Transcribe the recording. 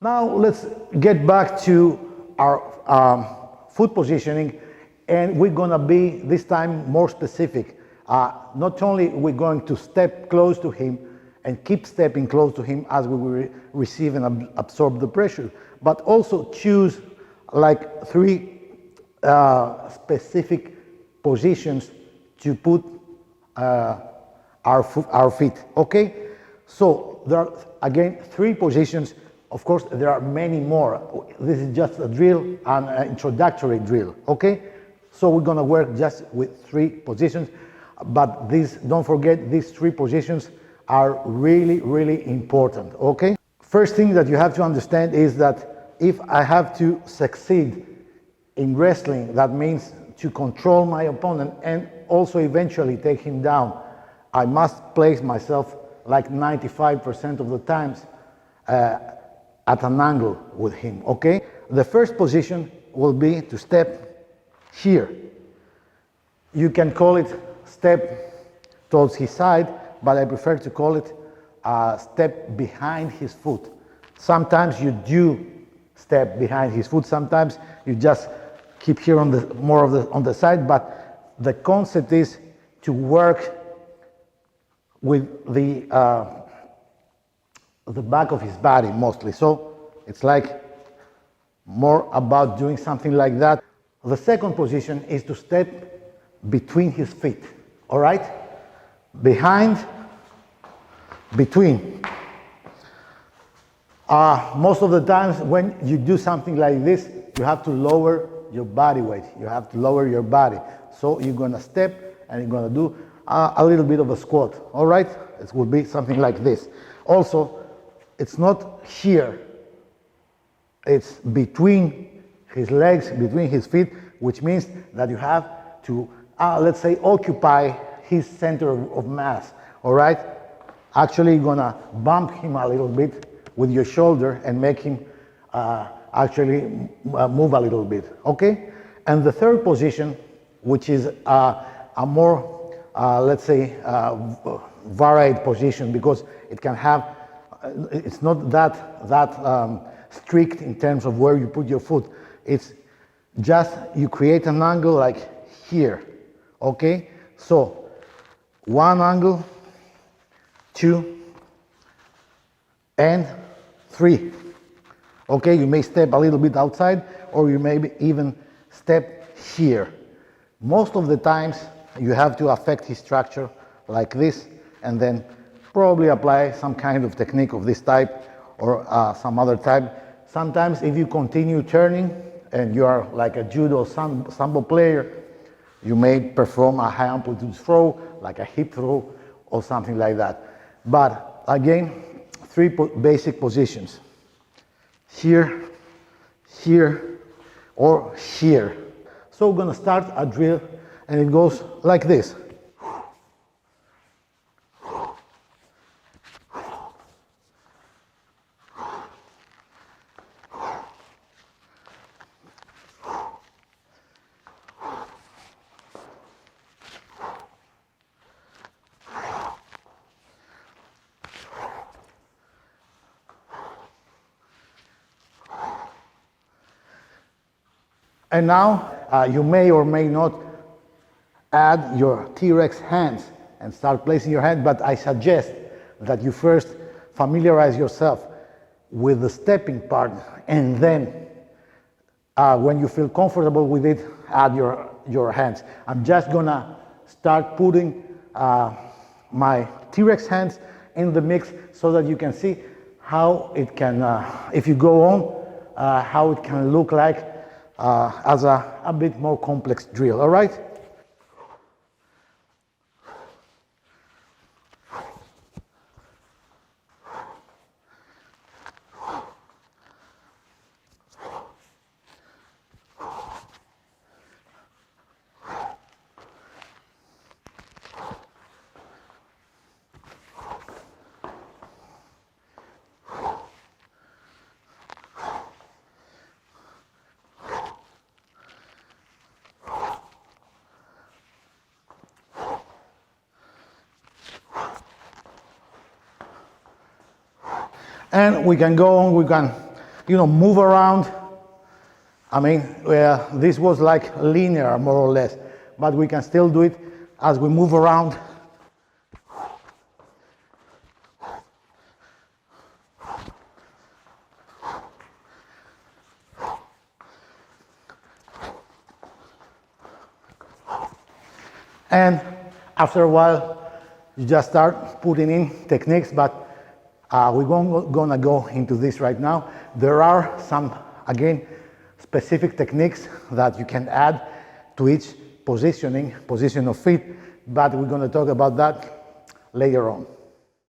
Now let's get back to our foot positioning, and we're gonna be this time more specific. Not only we're going to step close to him and keep stepping close to him as we will receive and absorb the pressure, but also choose like 3 specific positions to put our feet, okay? So there are, again, 3 positions. Of course, there are many more. This is just a drill, an introductory drill, okay? So we're gonna work just with 3 positions, but don't forget, these 3 positions are really, really important, okay? First thing that you have to understand is that if I have to succeed in wrestling, that means to control my opponent and also eventually take him down, I must place myself like 95% of the times at an angle with him, okay? The first position will be to step here. You can call it step towards his side, but I prefer to call it step behind his foot. Sometimes you do step behind his foot, sometimes you just keep here on the side, but the concept is to work with the back of his body mostly. So it's like more about doing something like that. The second position is to step between his feet, all right? Behind, between. Most of the times when you do something like this, you have to lower your body weight. You have to lower your body. So you're gonna step and you're gonna do a little bit of a squat, all right? It will be something like this. Also, it's not here. It's between his legs, between his feet, which means that you have to, let's say, occupy his center of mass, all right? Actually, you're gonna bump him a little bit with your shoulder and make him actually move a little bit, okay? And the third position, which is a more, let's say, varied position, because it can have, it's not that strict in terms of where you put your foot. It's just you create an angle like here, okay? So 1 angle, 2, and 3. Okay, you may step a little bit outside, or you may even step here. Most of the times you have to affect his structure like this, and then probably apply some kind of technique of this type or some other type. Sometimes if you continue turning and you are like a judo sambo player, you may perform a high amplitude throw, like a hip throw or something like that. But again, 3 basic positions. Here, here, or here. So we're gonna start a drill, and it goes like this. And now you may or may not add your T-Rex hands and start placing your hand, but I suggest that you first familiarize yourself with the stepping part, and then when you feel comfortable with it, add your hands. I'm just gonna start putting my T-Rex hands in the mix so that you can see how it can, if you go on, how it can look like as a bit more complex drill, all right? And we can go on, we can move around. I mean, this was like linear, more or less, but we can still do it as we move around. And after a while, you just start putting in techniques, but we're gonna go into this right now. There are some, again, specific techniques that you can add to each position of feet, but we're gonna talk about that later on.